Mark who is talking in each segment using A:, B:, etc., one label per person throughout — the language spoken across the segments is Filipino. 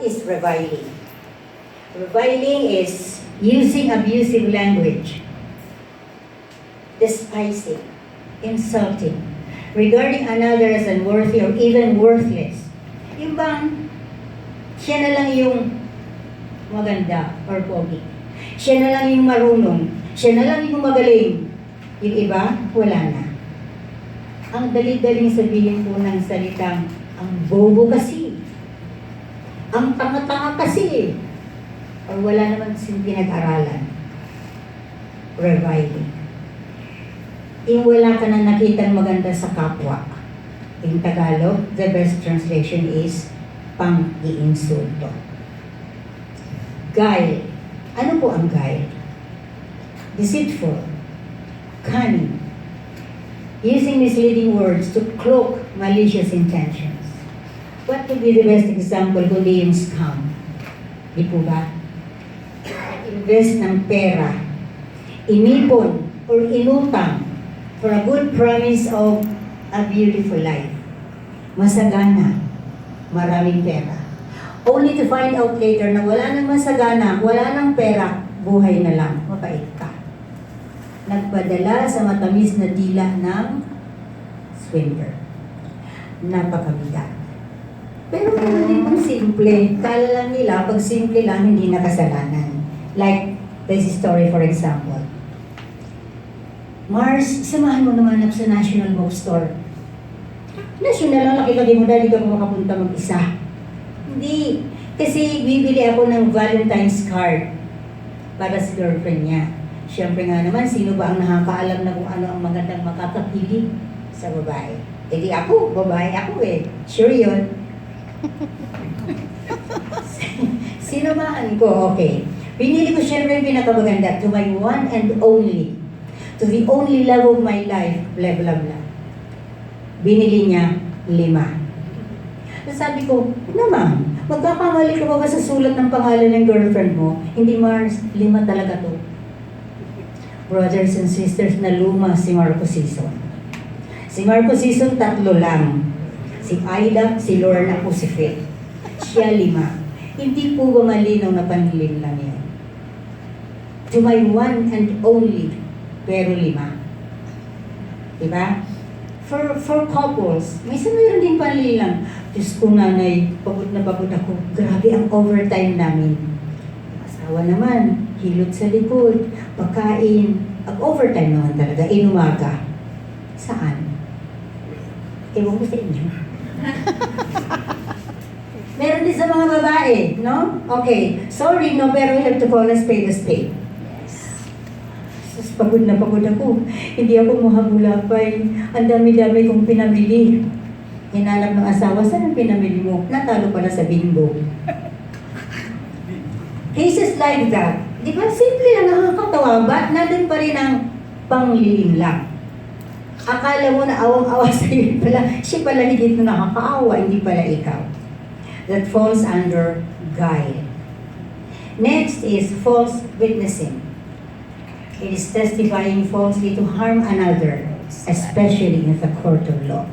A: What is reviling? Reviling is using abusive language, despising, insulting, regarding another as unworthy or even worthless. Yung bang, siya na lang yung maganda or pogi. Siya na lang yung marunong. Siya na lang yung magaling. Yung iba, wala na. Ang dali-daling sabihin po ng salitang, ang bobo kasi. Ang tanga-tanga kasi. O wala naman silang pinag-aralan. Reviling. Yung wala ka na nakitang maganda sa kapwa. In Tagalog, the best translation is pang-iinsulto. Guile. Ano po ang guile? Deceitful. Cunning. Using misleading words to cloak malicious intentions. What would be the best example kundi yung scam? Di po ba? Invest ng pera, inipon or inutang for a good promise of a beautiful life. Masagana, maraming pera. Only to find out later na wala nang masagana, wala nang pera, buhay na lang, mapait ka. Nagpadala sa matamis na dila ng swindler. Napakabigat. Pero meron din pong simple. Kala lang nila, pag simple lang, hindi nakasalanan. Like this story for example. Mars, samahan mo naman sa National Bookstore. National lang, nakikagay mo dahil di ka makapunta mag-isa. Hindi. Kasi bibili ako ng Valentine's card para sa girlfriend niya. Siyempre nga naman, sino ba ang nakakaalam na kung ano ang magandang makakapilig sa babae? Eh di ako, babae ako eh. Sure yun. Sinamahan ko, okay. Pinili ko siyempre yung pinakamaganda, to my one and only, to the only love of my life, blah blah blah. Binili niya 5. So sabi ko, naman, magkakamali ka ba sa sulat ng pangalan ng girlfriend mo? Hindi Mars, 5 talaga to. Brothers and sisters, na luma si Marco Sison. Si Marco Sison, 3 lang. Si Aida, si Lorna po si Faith. Siya 5. Hindi po ba malinaw na panlilin lang yan? To my one and only, pero 5. Diba? For couples, may mayroon din panlilin lang. Diyos ko nanay, pagod na pagod ako. Grabe ang overtime namin. Asawa naman, hilot sa likod, pagkain. Overtime naman talaga, inumaga. Saan? Ewan ko sa inyo. Meron din sa mga babae, no? Okay, sorry, no, pero we have to call a spade a spade. Sus, pagod na pagod ako. Hindi ako mahabulapay. Ang dami-dami kong pinamili. Hinanap ng asawa, saan ang pinamili mo? Natalo pala sa bingo. Cases like that, di ba, simple lang, nakakatawa, ba't nandun pa rin ang panglilim lang? Akala mo na awang-awa sa'yo pala, siya pala hindi ito nakakaawa, hindi pala ikaw. That falls under guile. Next is false witnessing. It is testifying falsely to harm another, especially in the court of law.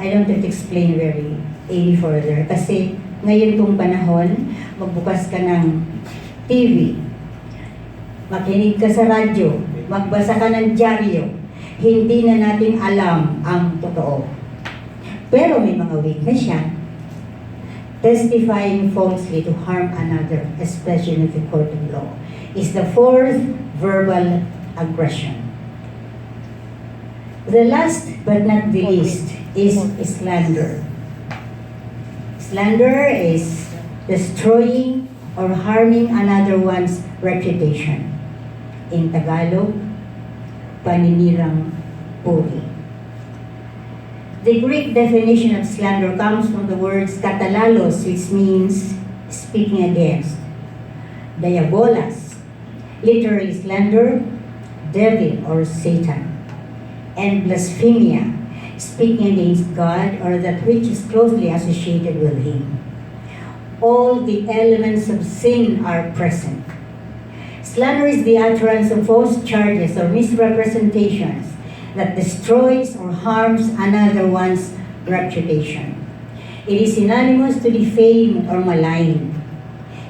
A: I don't have to explain any further kasi ngayon pong panahon, magbukas ka ng TV, makinig ka sa radyo, magbasa ka ng dyaryo, hindi na natin alam ang totoo. Pero may mga weakness siya. Testifying falsely to harm another, especially in the court of law, is the 4th verbal aggression. The last but not the least is slander. Slander is destroying or harming another one's reputation. In Tagalog, paninirang puri. The Greek definition of slander comes from the words katalalos, which means speaking against. Diabolas, literally slander, devil or Satan. And blasphemia, speaking against God or that which is closely associated with Him. All the elements of sin are present. Slander is the utterance of false charges or misrepresentations that destroys or harms another one's reputation. It is synonymous to defame or malign.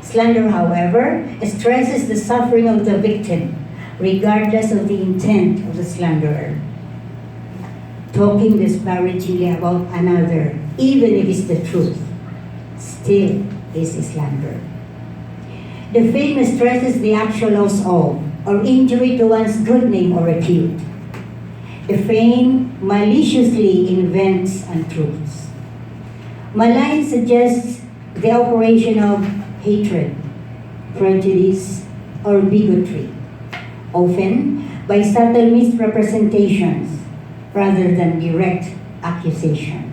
A: Slander, however, stresses the suffering of the victim, regardless of the intent of the slanderer. Talking disparagingly about another, even if it's the truth, still is slander. Defame stresses the actual loss of or injury to one's good name or repute. Defame maliciously invents untruths. Malign suggests the operation of hatred, prejudice, or bigotry, often by subtle misrepresentations rather than direct accusation.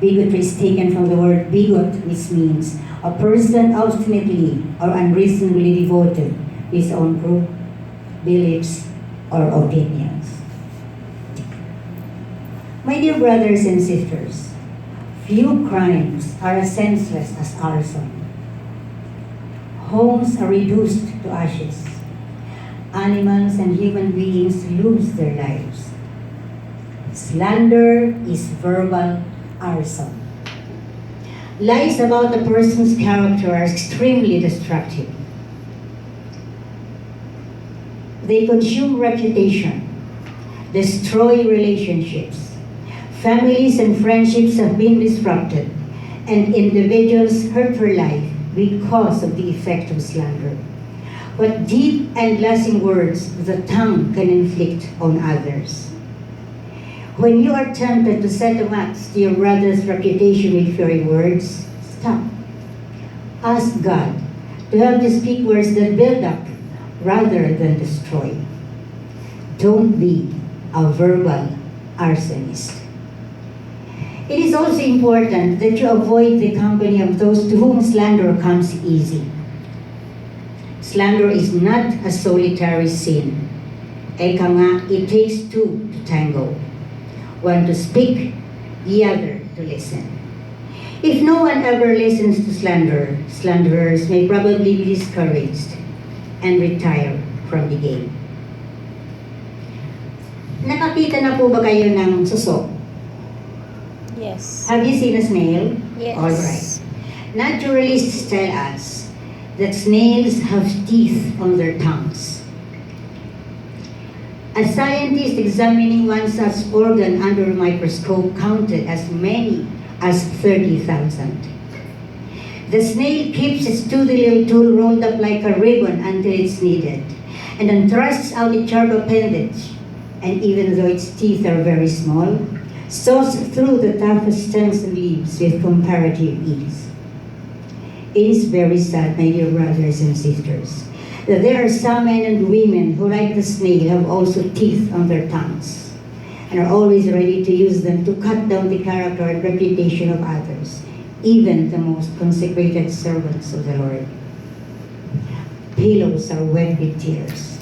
A: Bigotry is taken from the word bigot, which means a person obstinately or unreasonably devoted to his own group, beliefs, or opinions. My dear brothers and sisters, few crimes are as senseless as arson. Homes are reduced to ashes. Animals and human beings lose their lives. Slander is verbal arson. Lies about a person's character are extremely destructive. They consume reputation, destroy relationships. Families and friendships have been disrupted, and individuals hurt for life because of the effect of slander. What deep and lasting words the tongue can inflict on others. When you are tempted to set a match to your brother's reputation with fiery words, stop. Ask God to help you speak words that build up rather than destroy. Don't be a verbal arsonist. It is also important that you avoid the company of those to whom slander comes easy. Slander is not a solitary sin. Eka nga, it takes two to tango. One to speak, the other to listen. If no one ever listens to slander, slanderers may probably be discouraged and retire from the game. Nakakita na po ba kayo ng suso?
B: Yes.
A: Have you seen a snail?
B: Yes.
A: All right. Naturalists tell us that snails have teeth on their tongues. A scientist examining one such organ under a microscope counted as many as 30,000. The snail keeps its toothy little tool rolled up like a ribbon until it's needed, and then thrusts out its sharp appendage, and even though its teeth are very small, saws through the toughest stems and leaves with comparative ease. It is very sad, my dear brothers and sisters, that there are some men and women who, like the snail, have also teeth on their tongues and are always ready to use them to cut down the character and reputation of others, even the most consecrated servants of the Lord. Pillows are wet with tears,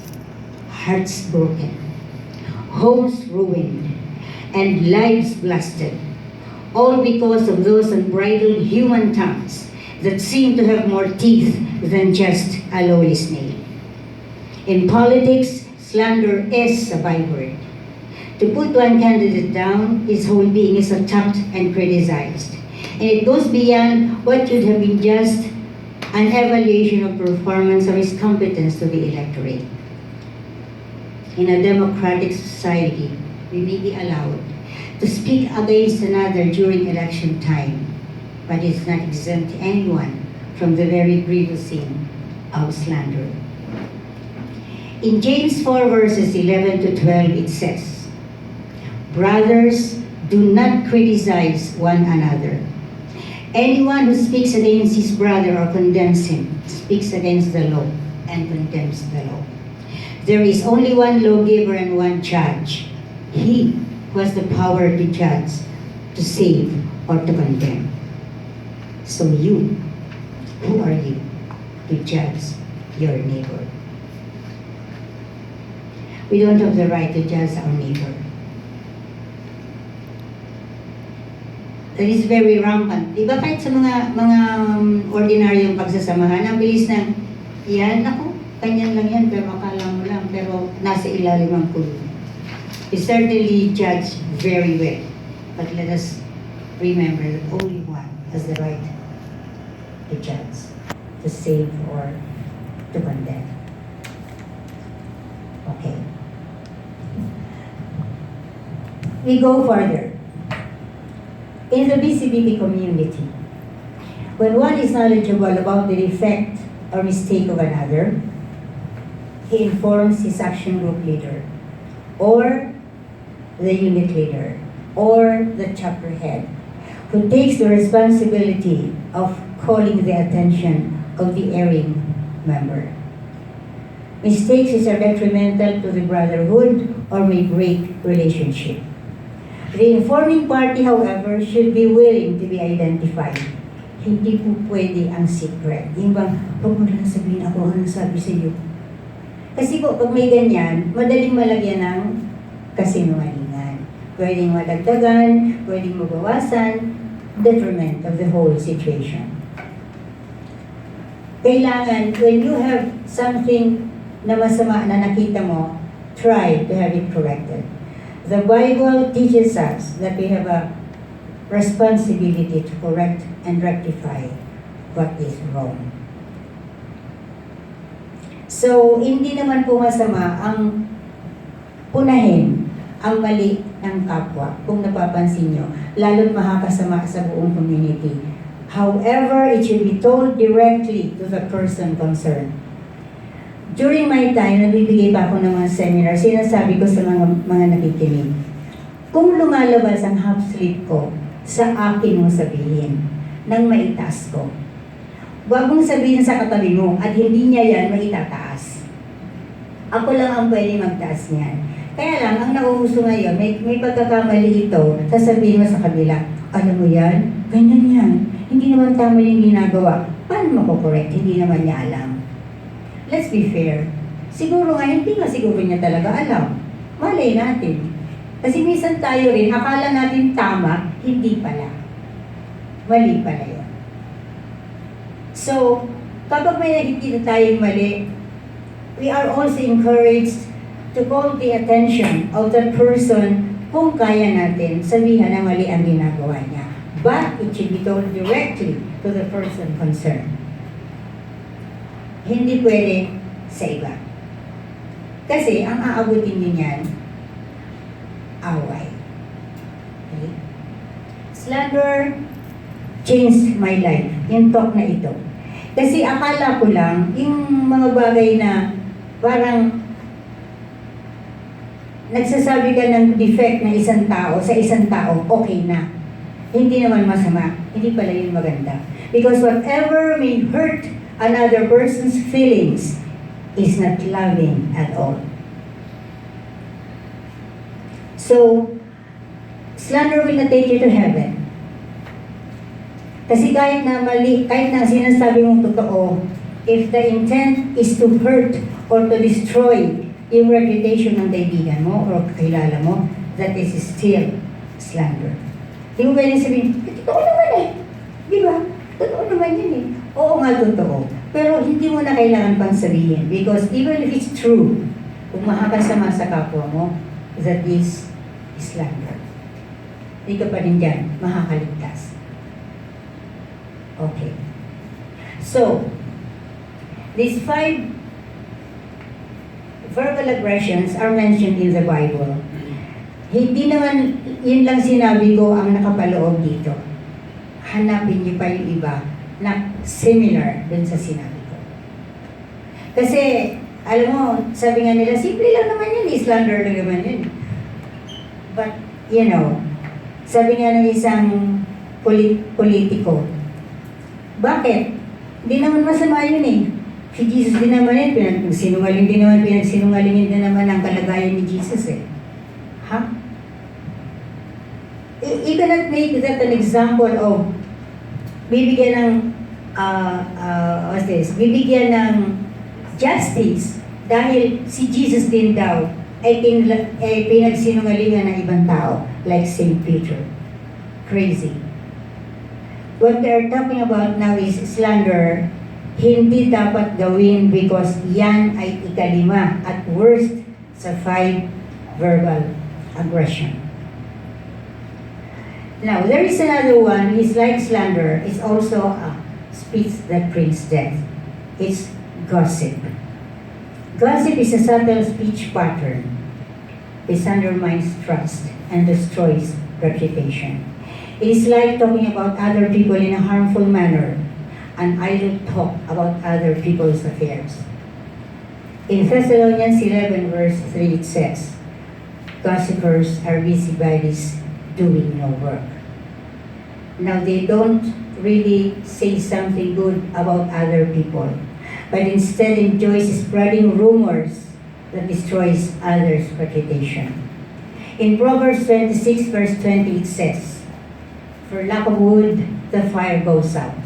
A: hearts broken, homes ruined, and lives blasted, all because of those unbridled human tongues that seem to have more teeth than just a lowly snail. In politics, slander is a byword. To put one candidate down, his whole being is attacked and criticized. And it goes beyond what should have been just an evaluation of performance or his competence to the electorate. In a democratic society, we may be allowed to speak against another during election time, but it's not exempt anyone from the very grievous sin of slander. In James 4 verses 11 to 12, it says, "Brothers, do not criticize one another. Anyone who speaks against his brother or condemns him speaks against the law and condemns the law. There is only one lawgiver and one judge, he who has the power to judge, to save, or to condemn. So you, who are you to judge your neighbor?" We don't have the right to judge our neighbor. That is very rampant. Diba kahit sa mga ordinaryong pagsasamahan, ang bilis na, yan, ako, kanyan lang yan, pero akala mo lang, pero nasa ilalim ang pulo. We certainly judge very well, but let us remember that only one has the right to judge, to save or to condemn. Okay. We go further. In the BCBP community, when one is knowledgeable about the defect or mistake of another, he informs his action group leader, or the unit leader, or the chapter head, who takes the responsibility of calling the attention of the erring member. Mistakes are detrimental to the brotherhood or may break relationship. The informing party, however, should be willing to be identified. Hindi po pwede ang secret. Yung bang, huwag mo lang sabihin ako ang sabi sa iyo. Kasi po, pag may ganyan, madaling malagyan ng kasinungalingan. Pwedeng madagdagan, pwedeng mabawasan, detriment of the whole situation. Kailangan, when you have something na masama na nakita mo, try to have it corrected. The Bible teaches us that we have a responsibility to correct and rectify what is wrong. So, hindi naman po masama ang punahin ang mali ng kapwa, kung napapansin nyo, lalo't makakasama sa buong community. However, it should be told directly to the person concerned. During my time, nagbibigay pa ako ng mga seminar, sinasabi ko sa mga nakikinig, kung lumalabas ang half sleep ko, sa akin mong sabihin, nang maitaas ko. Huwag mong sabihin sa katabi mo, at hindi niya yan maitataas. Ako lang ang pwede magtaas niyan. Kaya lang, ang nauuso ngayon, may pagkakamali ito, sasabihin mo sa kabila, alam mo yan, ganyan yan, hindi naman tama yung ginagawa. Paano makukorekt? Hindi naman niya alam. Let's be fair. Siguro nga, hindi nga siguro niya talaga alam. Malay natin. Kasi minsan tayo rin, akala natin tama, hindi pala. Mali pala yun. So, kapag may nakikita tayong mali, we are also encouraged to call the attention of that person kung kaya natin sabihan na mali ang ginagawa niya. But it should be told directly to the person concerned. Hindi pwede sa iba. Kasi ang aabutin niyo niyan, away. Okay? Slander changed my life. Yung talk na ito. Kasi akala ko lang, yung mga bagay na parang nagsasabi ka ng defect ng isang tao sa isang tao, okay na. Hindi naman masama. Hindi pala yun maganda. Because whatever may hurt another person's feelings is not loving at all. So, slander will not take you to heaven. Kasi kahit na mali, kahit na sinasabi mong totoo, if the intent is to hurt or to destroy yung reputation ng kaibigan mo o kakilala mo, that is still slander. Hindi mo pwede sabihin, totoo naman eh. Di ba? Totoo naman yun eh. Oo nga, totoo. Pero hindi mo na kailangan pang sabihin. Because even if it's true, kung makakasama sa kapwa mo, that is slander. Hindi ka pa rin dyan makakaligtas. Okay. So, these 5 verbal aggressions are mentioned in the Bible. Hindi naman yun lang sinabi ko ang nakapaloob dito. Hanapin niyo pa yung iba na similar dun sa sinabi ko. Kasi, alam mo, sabi nga nila, simple lang naman yun, slander lang naman yun. But, you know, sabi nga ng isang politiko, bakit? Hindi naman masama yun eh. Si Jesus din naman yun, pinagsinungalingin din naman ang kalagayan ni Jesus eh. Ha? You cannot make that an example of bibigyan ng bibigyan ng justice dahil si Jesus din daw ay pinagsinungalingan ng ibang tao like St. Peter. Crazy. What they're talking about now is slander. Hindi dapat gawin because yan ay ikalima at worst sa 5 verbal aggression. Now, there is another one, is like slander. It's also a speech that brings death. It's gossip. Gossip is a subtle speech pattern. It undermines trust and destroys reputation. It is like talking about other people in a harmful manner, an idle talk about other people's affairs. In Thessalonians 11 verse 3 it says, gossipers are busybodies doing no work. Now they don't really say something good about other people, but instead enjoys spreading rumors that destroys others' reputation. In Proverbs 26 verse 20 it says, for lack of wood, the fire goes out.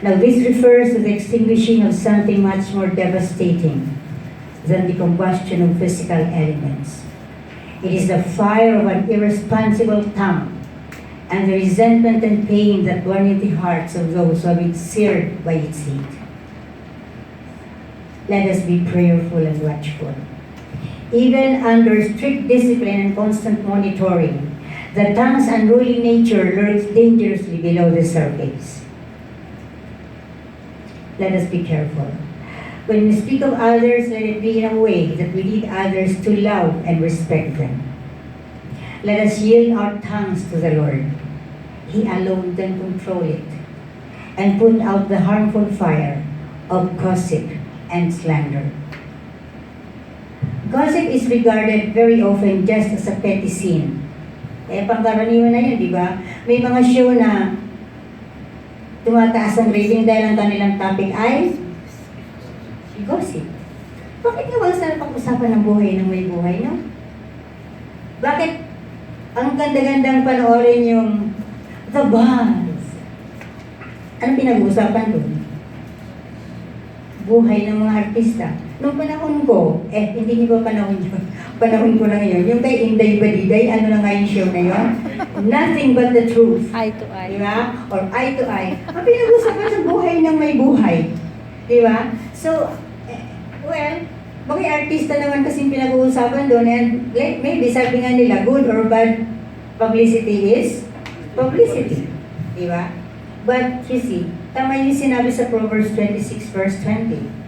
A: Now this refers to the extinguishing of something much more devastating than the combustion of physical elements. It is the fire of an irresponsible tongue and the resentment and pain that burn in the hearts of those who have been seared by its heat. Let us be prayerful and watchful. Even under strict discipline and constant monitoring, the tongue's unruly nature lurks dangerously below the surface. Let us be careful. When we speak of others, let it be in a way that we lead others to love and respect them. Let us yield our tongues to the Lord. He alone can control it and put out the harmful fire of gossip and slander. Gossip is regarded very often just as a petty sin. Pangkaraniwan na yun, di ba? May mga show na tumataas ang rating dahil ang kanilang topic ay gossip. Bakit nga wala sa pag-usapan ng buhay ng may buhay, no? Bakit ang ganda-gandang panoorin yung The Buzz? Anong pinag-uusapan doon? Buhay ng mga artista. Noong panahon ko, hindi niyo ba panahon yun? Panahon ko lang yun. Yung kay Inday Badiday, ano na nga yung show na yun? Nothing but the truth.
B: Eye to eye.
A: Diba? Or eye to eye. Ang pinag-uusapan sa buhay ng may buhay. Diba? So, well, mga artista naman kasi pinag-uusapan doon and maybe sabi nga nila, good or bad publicity is publicity. Diba? But, you see, tama yung sinabi sa Proverbs 26 verse 20.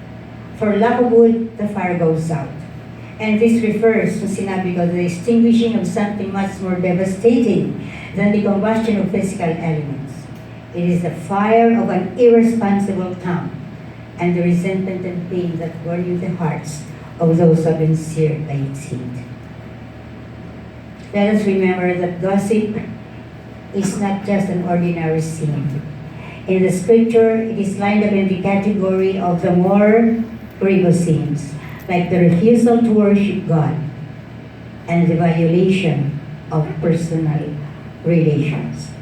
A: For lack of wood, the fire goes out. And this refers to sinabi ko, the extinguishing of something much more devastating than the combustion of physical elements. It is the fire of an irresponsible tongue and the resentment and pain that burn in the hearts of those who have been seared by its heat. Let us remember that gossip is not just an ordinary sin. In the scripture, it is lined up in the category of the more grievous sins, like the refusal to worship God and the violation of personal relations.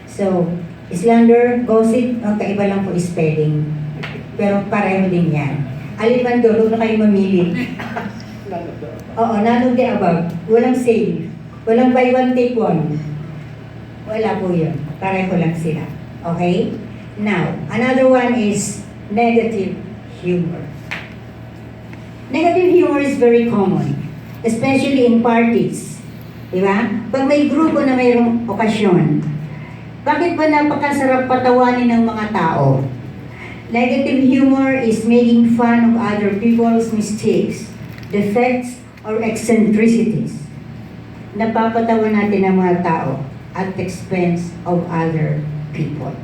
A: So, slander, gossip, kaiba lang po spelling. Pero pareho din yan. Alin man doon, huwag na kayo mamili. Oo, none of the above. Walang sale. Walang buy one, take one. Wala po yun. Pareho lang sila. Okay? Now, another one is negative humor. Negative humor is very common, especially in parties. Diba? Pag may grupo na mayroong okasyon, bakit ba napakasarap patawanin ng mga tao? Negative humor is making fun of other people's mistakes, defects, or eccentricities. Napapatawa natin ang mga tao at the expense of other people.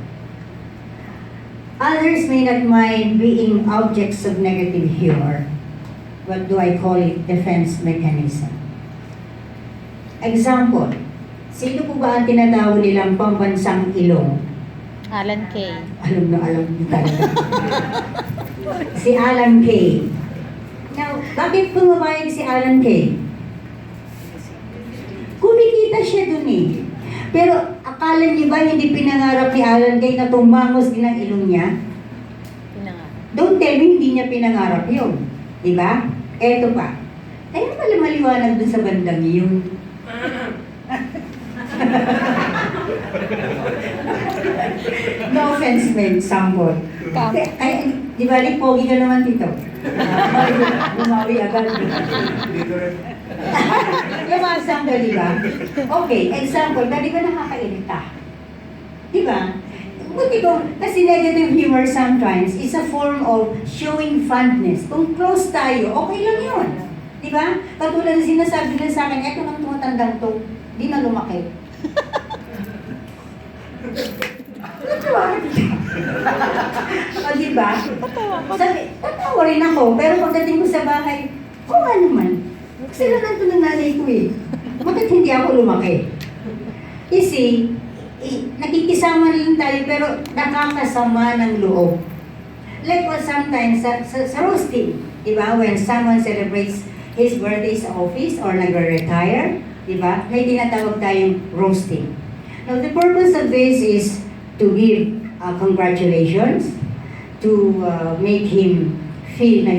A: Others may not mind being objects of negative humor. What do I call it? Defense mechanism. Example, sino po ba ang tinatawag nilang pambansang ilong?
B: Alan Kay.
A: Alam na alam niyo talaga. Si Alan Kay. Now, bakit pumabayag si Alan Kay? Kumikita siya dun eh. Pero akala niyo ba hindi pinangarap ni Alan Kay na tumangos din ang ilong niya?
B: Pinangarap.
A: Don't tell me hindi niya pinangarap yun. Diba? Eto pa. Kaya pala maliwanag dun sa bandang yung No offense, men, sample.
B: Kam.
A: Ay, di ba, pogi ka naman dito. Bumawi agad. Yung mga sample, di ba? Okay, example, di ba nakakairita? Di ba? Buti ko, kasi negative humor sometimes is a form of showing fondness. Kung close tayo, okay lang yun. Di ba? Katulad na sinasabi nila sa akin, eto nang tumatandang to, di na lumaki. Natuwa ka dito. O diba? Tatawa rin ako, pero pagdating ko sa bahay, oo nga naman. Kasi lang nandun ng nanay ko eh. Bakit hindi ako lumaki? You see, nakikisama lang tayo pero nakakasama ng loob. Like what sometimes sa roasting, diba? When someone celebrates his birthday sa office or nagre-retire, diba? May tinatawag tayong roasting. Now, the purpose of this is to give congratulations, to make him feel na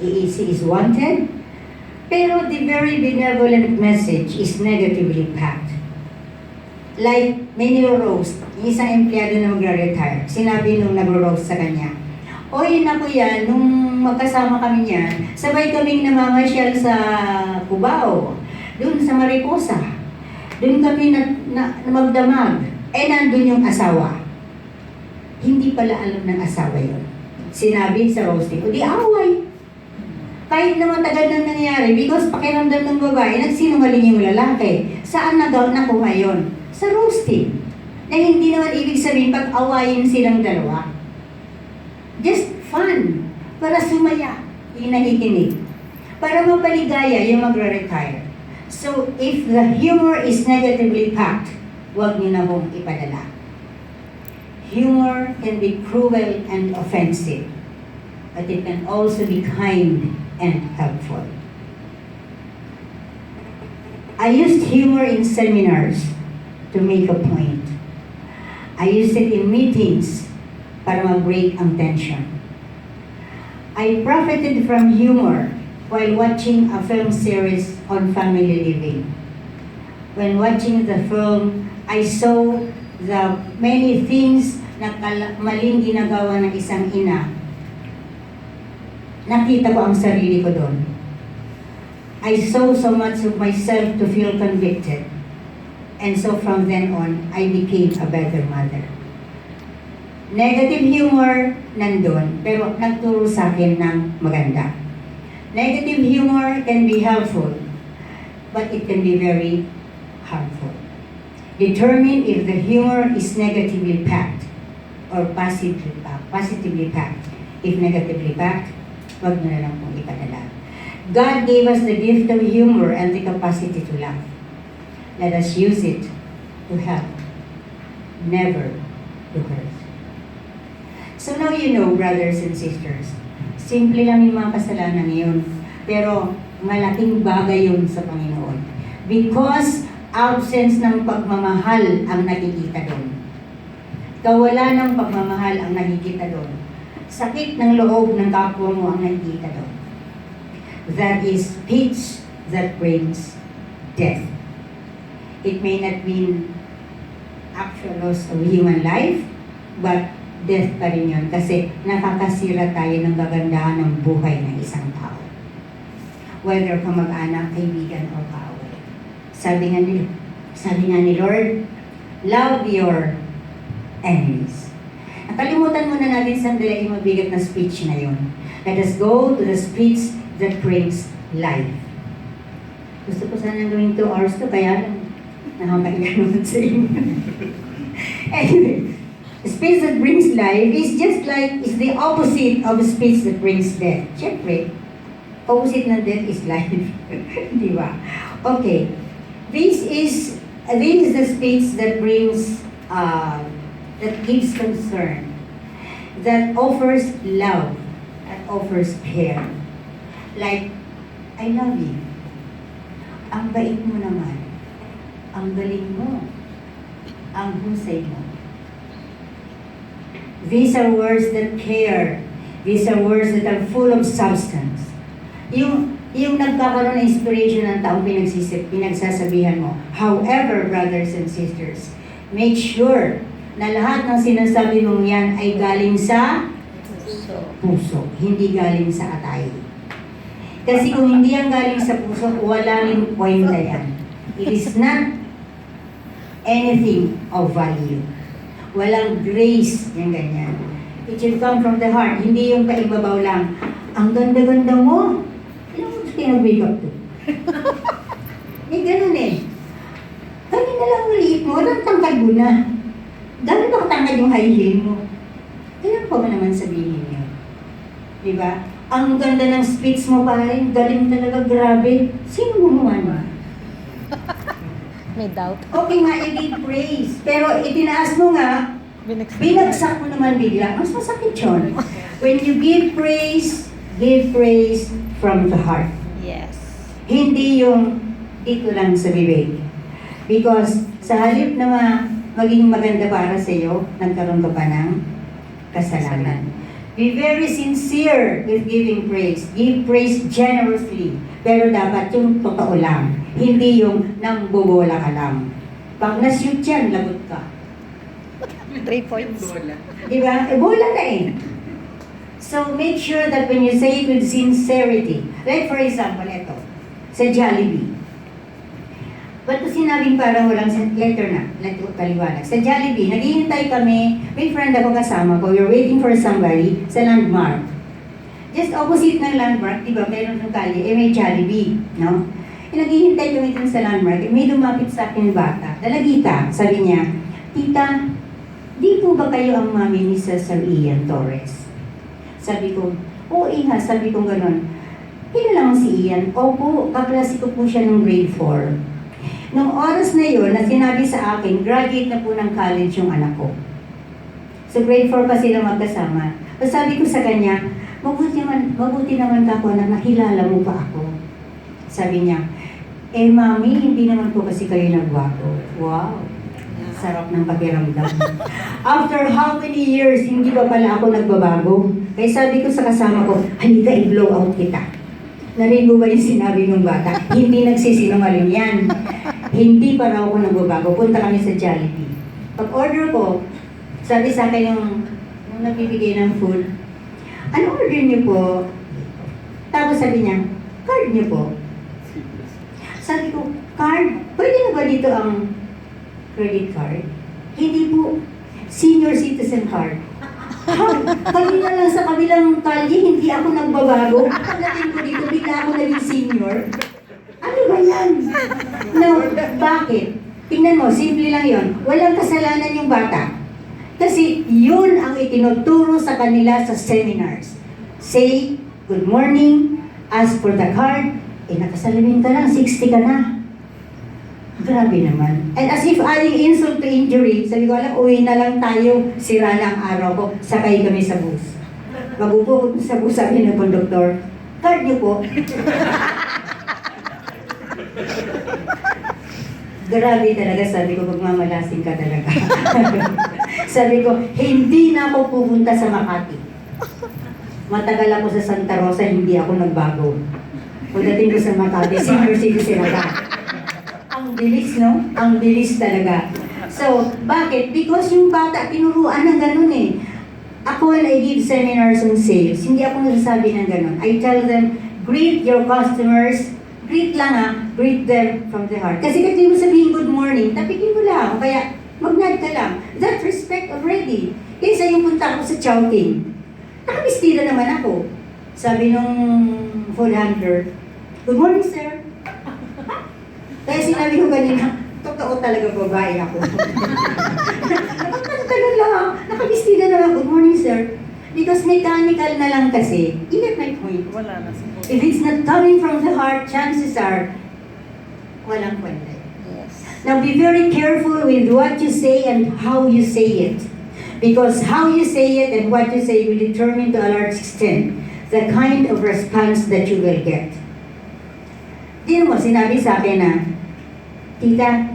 A: he is wanted. Pero the very benevolent message is negatively packed. Like, may niro-roast, yung isang empleyado na magre-retire, sinabi nung nagro-roast sa kanya, oy, naku yan, nung magkasama kami niyan, sabay kaming namamasyal sa Cubao, dun sa Mariposa. Doon kami na magdamag. Nandun yung asawa. Hindi pala alam ng asawa yun. Sinabi sa roasting, o di away. Kahit naman tagal nang nangyari, because pakiramdam ng babae, nagsinungaling yung lalaki. Saan nakuha yun? Sa roasting. Na hindi naman ibig sabihin pag-awayin silang dalawa. Just fun. Para sumaya. Yung nakikinig. Para mapaligaya yung magre-retire. So, if the humor is negatively packed, huwag niyo na hong ipadala. Humor can be cruel and offensive, but it can also be kind and helpful. I used humor in seminars to make a point. I used it in meetings para ma-break ang tension. I profited from humor while watching a film series on family living. When watching the film, I saw the many things na maling ginagawa ng isang ina. Nakita ko ang sarili ko doon. I saw so much of myself to feel convicted. And so from then on, I became a better mother. Negative humor nandun, pero nagturo sa akin ng maganda. Negative humor can be helpful, but it can be very harmful. Determine if the humor is negatively packed or positively packed. If negatively packed, wag nyo na lang pong ipadala. God gave us the gift of humor and the capacity to laugh. Let us use it to help, never to hurt. So now you know, brothers and sisters, simple lang yung mga kasalanan ngayon, pero malaking bagay yun sa Panginoon. Because absence ng pagmamahal ang nakikita doon. Kawala ng pagmamahal ang nakikita doon. Sakit ng loob ng kapwa mo ang nakikita doon. That is speech that brings death. It may not mean actual loss of human life, but death pa rin yun kasi nakakasira tayo ng kagandahan ng buhay ng isang tao. Whether kamag-anak, kaibigan, o kaaway. Sabi nga ni Lord, love your enemies. Nakalimutan muna natin sandali yung mabigat na speech na yun. Let us go to the speech that brings life. Gusto ko sana gawin 2 hours to, kaya nakakailan naman sa inyo. Anyway, speech that brings life is just like, is the opposite of speech that brings death. Siyempre, opposite ng death is life. Di ba? Okay. This is the speech that brings, that gives concern, that offers love, that offers care. Like, I love you. Ang bait mo naman. Ang galing mo. Ang husay mo. These are words that care. These are words that are full of substance. Yung nagkakaroon ng inspiration ng taong pinagsasabihan mo. However, brothers and sisters, make sure na lahat ng sinasabi mong yan ay galing sa puso, hindi galing sa atay. Kasi kung hindi yan galing sa puso, wala rin point na yan. It is not anything of value. Walang grace, yung ganyan. It should come from the heart, hindi yung kaibabaw lang. Ang ganda-ganda mo, ilang mo pinag-wake up to? Ganun eh. Kanina lang ulit mo, walang tangkad mo na. Gano'n ba katangkad yung high heel mo? Kailan pa ba naman sabihin niyo? Diba? Ang ganda ng speech mo pa rin, galing talaga, grabe. Sino gumawa mo?
B: May doubt.
A: Okay nga, i-give praise. Pero itinaas mo nga, binagsak mo naman bigla. Mas masakit yun. When you give praise from the heart.
B: Yes.
A: Hindi yung dito lang sa bibig. Because sa halip na maging maganda para sa iyo, nagkaroon ka pa ng kasalanan. Be very sincere with giving praise. Give praise generously. Pero dapat yung totoo lang. Hindi yung nang bobola ka lang. Pag na-shoot yan, lagot ka.
B: 3 points.
A: Diba? Bola na eh. So make sure that when you say it with sincerity, like for example, ito, sa Jollibee. Ba't ko sinabing parang walang letter na, paliwanag. Sa Jollibee, naghihintay kami, may friend ako kasama ko, we're waiting for somebody sa landmark. Just opposite ng landmark, di ba, meron ng kalye, may Jollibee, no? Naghihintay kami dun sa landmark, may lumapit sa akin bata, dalagita, sabi niya, Tita, di po ba kayo ang mami ni Sir Ian Torres? Sabi ko, oo iha, sabi ko gano'n. Kilala mo si Ian? Opo, kaklase ko po siya ng grade 4. Nung oras na yun, na sinabi sa akin, graduate na po ng college yung anak ko. So grade 4 pa sila magkasama. So sabi ko sa kanya, mabuti naman ka po na nakilala mo pa ako. Sabi niya, mami, hindi naman po kasi kayo nagwapo. Wow, sarap ng pakiramdam. After how many years, hindi pa pala ako nagbabago? Kaya sabi ko sa kasama ko, halika i-blow out kita. Narinig mo ba yung sinabi ng bata? Hindi nagsisinungaling yan. Hindi pa raw ako nagbabago. Punta kami sa Jollibee. Pag-order ko, sabi sa akin yung nagbibigay ng food, ano order niyo po? Tapos sabi niya, card niyo po. Sabi ko, card? Pwede na ba dito ang credit card? Hindi po. Senior citizen card. Kanina lang sa kabilang kalye, hindi ako nagbabago. Pagdating ko dito, bigla ako naging senior. Ano ba yan? No, bakit? Tingnan mo, simple lang yon. Walang kasalanan yung bata. Kasi yun ang itinuturo sa kanila sa seminars. Say, good morning, ask for the card, nakasalamin ka lang, 60 ka na. Grabe naman. And as if adding insult to injury, sabi ko, uwi na lang tayo, sira na ang araw ko, sakay kami sa bus. Magupo ko sa bus, sabi ng konduktor, card niyo po. Grabe talaga, sabi ko, magmamalasing ka talaga. Sabi ko, hindi na ako pupunta sa Makati. Matagal ako sa Santa Rosa, hindi ako nagbago. Pagdating ko sa Makati, senior citizen na ba? Ang bilis, no? Ang bilis talaga. So, bakit? Because yung bata, tinuruan ng ganun eh. Ako, when I give seminars on sales, hindi ako nagsasabi ng ganun. I tell them, greet your customers, greet lang greet them from the heart. Kasi kung mo sabihin good morning, tapikin mo lang. Kaya, mag-nod ka lang. That's respect already. Kaysa yung punta ko sa Chowking, nakabistira naman ako. Sabi nung food handler, good morning, sir. Kaya sinabi ko kanina, totoo talaga babae ako. Nakatagal lang, nakabistira naman, good morning, sir. Because mechanical na lang kasi, you get my point.
C: Wala na siguro.
A: If it's not coming from the heart, chances are, walang kwenta.
B: Yes.
A: Now be very careful with what you say and how you say it. Because how you say it and what you say will determine to a large extent the kind of response that you will get. Di mo, sinabi sa akin na, Tita,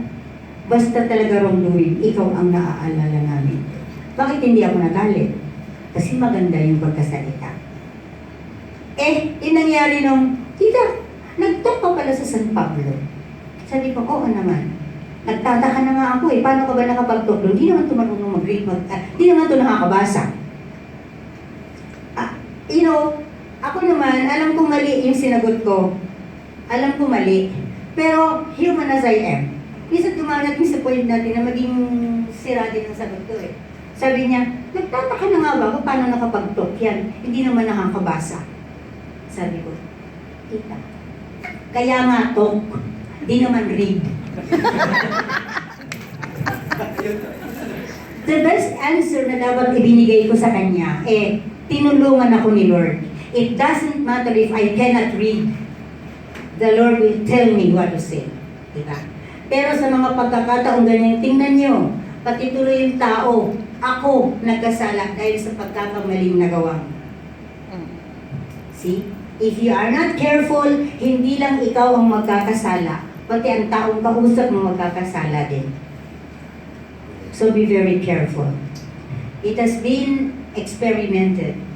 A: basta talaga wrongdoing, ikaw ang naaalala namin. Bakit hindi ako nagalit? Kasi maganda yung pagkasalita. Yung nangyari nung, Tita, nag-talk ka pala sa San Pablo. Sabi ko, oo naman. Nagtataka na nga ako eh, paano ka ba nakapag-talk doon? Di naman ito marunong mag-read, di naman ito nakakabasa. Ako naman, alam ko mali yung sinagot ko. Alam ko mali. Pero human as I am, minsan dumarating sa point natin na maging sira din ang sagot ko eh. Sabi niya, nagtataka na nga ba ako paano nakapag-talk yan? Hindi naman nakakabasa. Sabi ko, kita. Kaya nga talk, di naman read. The best answer na dapat ibinigay ko sa kanya, tinulungan ako ni Lord. It doesn't matter if I cannot read. The Lord will tell me what to say. Diba? Pero sa mga pagkakataong ganyan, tingnan nyo, pati tuloy yung tao, ako nagkasala dahil sa pagkakamaling nagawa. See? If you are not careful, hindi lang ikaw ang magkakasala, pati ang taong kausap mo magkakasala din. So be very careful. It has been experimented.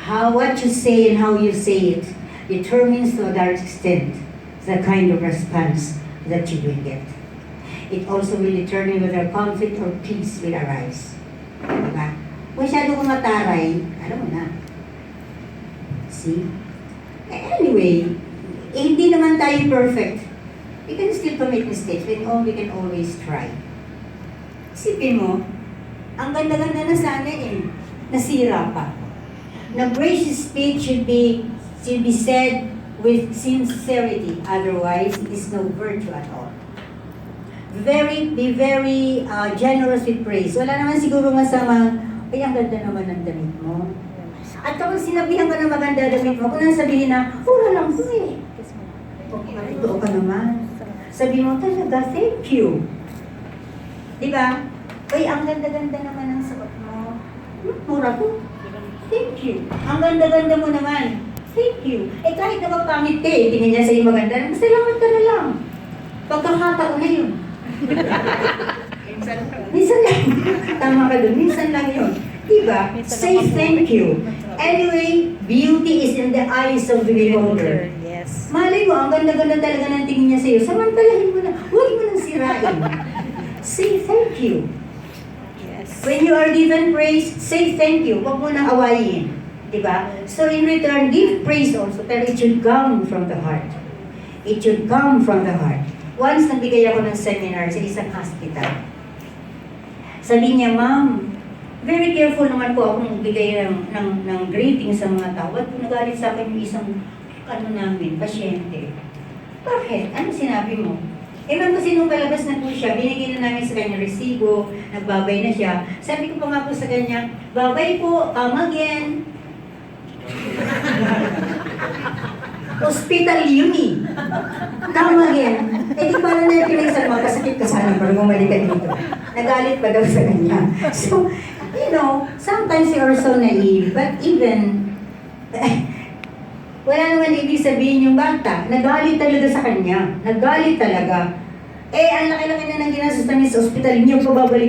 A: What you say and how you say it determines to a large extent the kind of response that you will get. It also will determine whether conflict or peace will arise. Diba? Masyado kong mataray, alam mo na. See? Anyway, hindi naman tayo perfect. We can still commit mistakes, we can always try. Isipin mo, ang ganda-ganda na sana nasira pa. Na gracious speech should be said with sincerity, otherwise it is no virtue at all. Be very generous with praise. Wala naman siguro masama, ay ang ganda naman ng damit mo. At kapag sinabihan ka na maganda damit mo, kung nang sabihin na, wala lang po eh. Ito ka naman. Sabi mo talaga, thank you. Diba? Ay, ang ganda-ganda naman ng suot mo. Mura ko. Thank you. Ang ganda-ganda mo naman. Thank you. Kahit na magpangit ka tingin niya sa'yo maganda, salamat ka na lang. Pagkakataon na yun. Minsan lang. Tama ka doon. Minsan lang yun. Diba? Say thank you. Anyway, beauty is in the eyes of the beholder.
B: Yes.
A: Malay mo, ang ganda-ganda talaga ng tingin niya sa'yo. Samantalahin mo na. Huwag mo nang sirain. Say thank you. When you are given praise, say thank you. Huwag mo nang awayin. Diba? So in return, give praise also, pero it should come from the heart. It should come from the heart. Once nagbigay ako ng seminar sa isang hospital. Sabi niya, ma'am, very careful naman po akong magbigay ng greeting sa mga tao. At nagalit sa akin yung isang pasyente. Bakit? Ano sinabi mo? Ma'am, kasi nung palabas na po siya, binigyan na namin sa kanya resibo, nagbabay na siya. Sabi ko pa nga po sa kanya, babay po, come again. Hospital yun eh. Come again. Di paano na yung pinagsan mo, kasakit ka sana, pero bumalik ka dito. Nagalit pa daw sa kanya. So, sometimes you are so naive, but even, wala naman ibig sabihin yung bata. Nagalit talaga sa kanya. Nagalit talaga. Ang laki-laki na nang ginastos namin sa ospital, hindi yung pababalik.